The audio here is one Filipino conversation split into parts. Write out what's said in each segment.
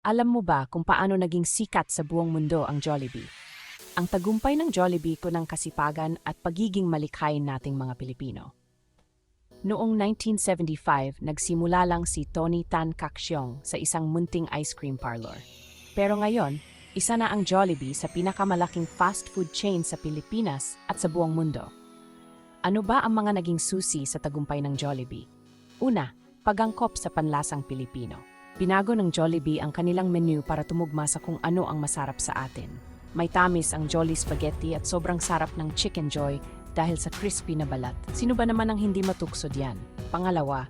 Alam mo ba kung paano naging sikat sa buong mundo ang Jollibee? Ang tagumpay ng Jollibee ko ng kasipagan at pagiging malikhain nating mga Pilipino. Noong 1975, nagsimula lang si Tony Tan Cacciong sa isang munting ice cream parlor. Pero ngayon, isa na ang Jollibee sa pinakamalaking fast food chain sa Pilipinas at sa buong mundo. Ano ba ang mga naging susi sa tagumpay ng Jollibee? Una, pag-angkop sa panlasang Pilipino. Binago ng Jollibee ang kanilang menu para tumugma sa kung ano ang masarap sa atin. May tamis ang Jolly Spaghetti at sobrang sarap ng Chicken Joy dahil sa crispy na balat. Sino ba naman ang hindi matukso diyan? Pangalawa,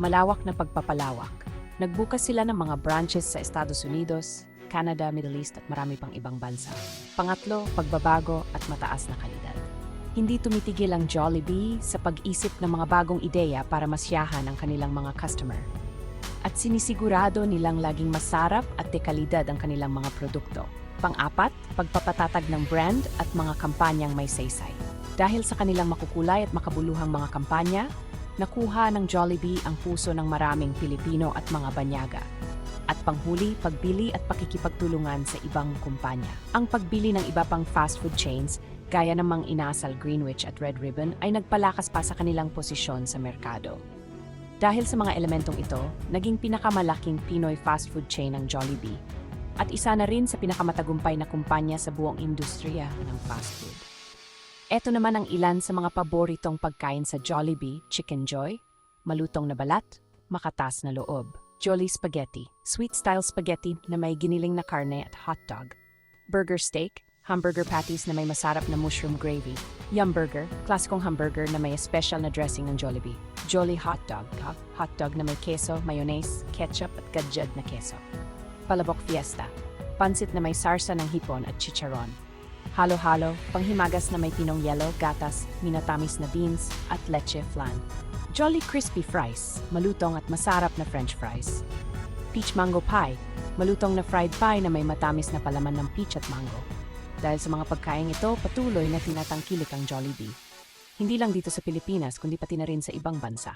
malawak na pagpapalawak. Nagbukas sila ng mga branches sa Estados Unidos, Canada, Middle East at marami pang ibang bansa. Pangatlo, pagbabago at mataas na kalidad. Hindi tumitigil ang Jollibee sa pag-isip ng mga bagong ideya para masyahan ang kanilang mga customer. At sinisigurado nilang laging masarap at dekalidad ang kanilang mga produkto. Pang-apat, pagpapatatag ng brand at mga kampanyang may saysay. Dahil sa kanilang makukulay at makabuluhang mga kampanya, nakuha ng Jollibee ang puso ng maraming Pilipino at mga banyaga. At panghuli, pagbili at pakikipagtulungan sa ibang kumpanya. Ang pagbili ng iba pang fast food chains, gaya ng Mang Inasal, Greenwich at Red Ribbon, ay nagpalakas pa sa kanilang posisyon sa merkado. Dahil sa mga elementong ito, naging pinakamalaking Pinoy fast food chain ang Jollibee at isa na rin sa pinakamatagumpay na kumpanya sa buong industriya ng fast food. Ito naman ang ilan sa mga paboritong pagkain sa Jollibee: Chicken Joy, malutong na balat, makatas na loob; Jolly Spaghetti, sweet-style spaghetti na may giniling na karne at hotdog; Burger Steak, hamburger patties na may masarap na mushroom gravy; Yum Burger, klasikong hamburger na may special na dressing ng Jollibee; Jolly Hotdog, hotdog na may keso, mayonnaise, ketchup at gadjad na keso; Palabok Fiesta, pansit na may sarsa ng hipon at chicharon; Halo-halo, panghimagas na may pinong yelo, gatas, minatamis na beans at leche flan; Jolly Crispy Fries, malutong at masarap na French fries; Peach Mango Pie, malutong na fried pie na may matamis na palaman ng peach at mango. Dahil sa mga pagkain ito, patuloy na tinatangkilik ang Jollibee. Hindi lang dito sa Pilipinas, kundi pati na rin sa ibang bansa.